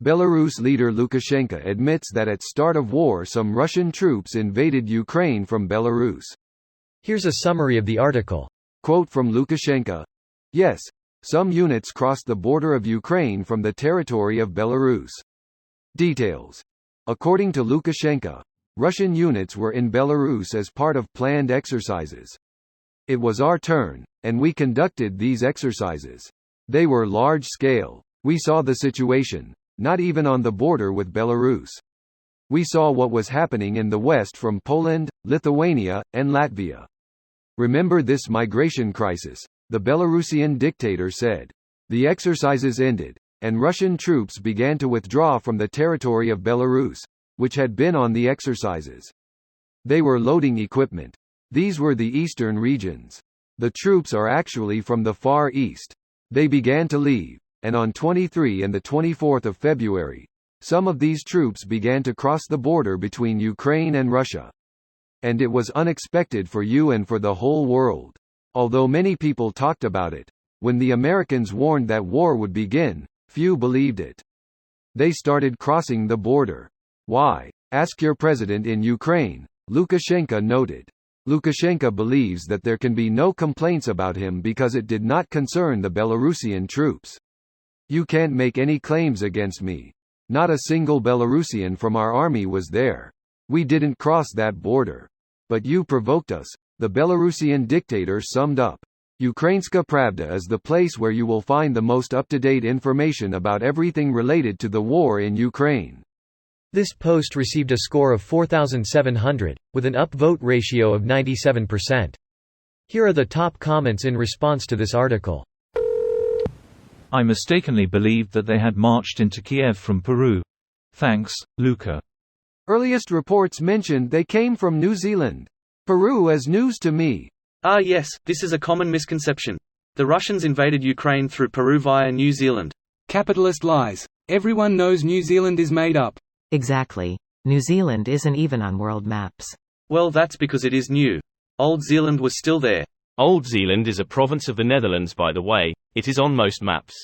Belarus leader Lukashenko admits that at start of war some Russian troops invaded Ukraine from Belarus. Here's a summary of the article. Quote from Lukashenko. Yes, some units crossed the border of Ukraine from the territory of Belarus. Details. According to Lukashenko, Russian units were in Belarus as part of planned exercises. It was our turn, and we conducted these exercises. They were large-scale. We saw the situation, not even on the border with Belarus. We saw what was happening in the west from Poland, Lithuania, and Latvia. Remember this migration crisis, the Belarusian dictator said. The exercises ended, and Russian troops began to withdraw from the territory of Belarus, which had been on the exercises. They were loading equipment. These were the eastern regions. The troops are actually from the Far East. They began to leave, and on 23 and 24 February, some of these troops began to cross the border between Ukraine and Russia. And it was unexpected for you and for the whole world. Although many people talked about it, when the Americans warned that war would begin, few believed it. They started crossing the border. Why? Ask your president in Ukraine, Lukashenko noted. Lukashenko believes that there can be no complaints about him because it did not concern the Belarusian troops. You can't make any claims against me. Not a single Belarusian from our army was there. We didn't cross that border. But you provoked us, the Belarusian dictator summed up. Ukrainska Pravda is the place where you will find the most up-to-date information about everything related to the war in Ukraine. This post received a score of 4,700, with an upvote ratio of 97%. Here are the top comments in response to this article. I mistakenly believed that they had marched into Kiev from Peru. Thanks, Luka. Earliest reports mentioned they came from New Zealand. Peru is news to me. Ah yes, this is a common misconception. The Russians invaded Ukraine through Peru via New Zealand. Capitalist lies. Everyone knows New Zealand is made up. Exactly. New Zealand isn't even on world maps. Well, that's because it is new. Old Zealand was still there. Old Zealand is a province of the Netherlands, by the way. It is on most maps.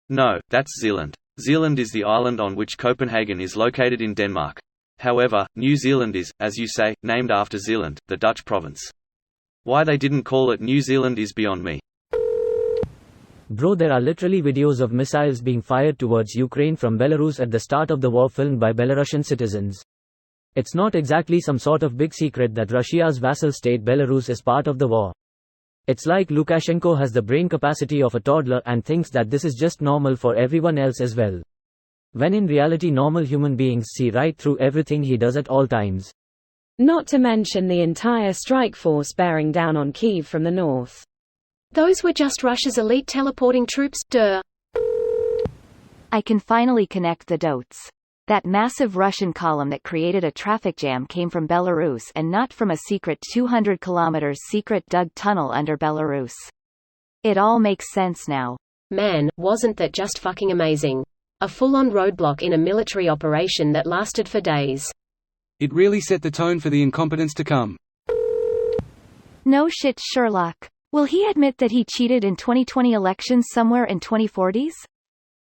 No, that's Zealand. Zealand is the island on which Copenhagen is located in Denmark. However, New Zealand is, as you say, named after Zeeland, the Dutch province. Why they didn't call it New Zealand is beyond me. Bro, there are literally videos of missiles being fired towards Ukraine from Belarus at the start of the war filmed by Belarusian citizens. It's not exactly some sort of big secret that Russia's vassal state Belarus is part of the war. It's like Lukashenko has the brain capacity of a toddler and thinks that this is just normal for everyone else as well. When in reality normal human beings see right through everything he does at all times. Not to mention the entire strike force bearing down on Kyiv from the north. Those were just Russia's elite teleporting troops, duh. I can finally connect the dots. That massive Russian column that created a traffic jam came from Belarus and not from a secret 200 kilometers secret dug tunnel under Belarus. It all makes sense now. Man, wasn't that just fucking amazing? A full-on roadblock in a military operation that lasted for days. It really set the tone for the incompetence to come. No shit, Sherlock. Will he admit that he cheated in 2020 elections somewhere in 2040s?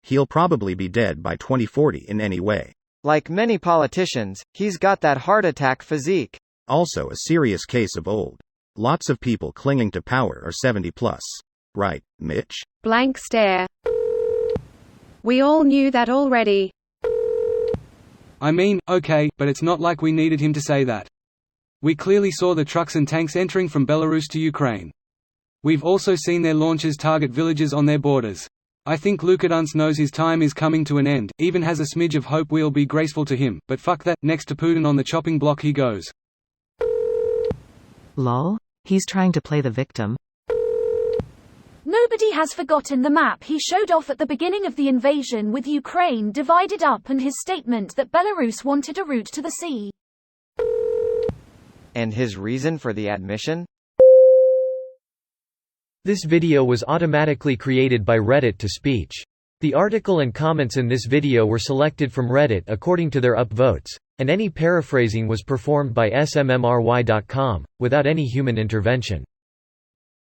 He'll probably be dead by 2040 in any way. Like many politicians, he's got that heart attack physique. Also a serious case of old. Lots of people clinging to power are 70 plus. Right, Mitch? Blank stare. We all knew that already. I mean, okay, but it's not like we needed him to say that. We clearly saw the trucks and tanks entering from Belarus to Ukraine. We've also seen their launches target villages on their borders. I think Lukashenko knows his time is coming to an end, even has a smidge of hope we'll be graceful to him, but fuck that, next to Putin on the chopping block he goes. Lol? He's trying to play the victim. Nobody has forgotten the map he showed off at the beginning of the invasion with Ukraine divided up and his statement that Belarus wanted a route to the sea. And his reason for the admission? This video was automatically created by Reddit to speech. The article and comments in this video were selected from Reddit according to their upvotes, and any paraphrasing was performed by smmry.com, without any human intervention.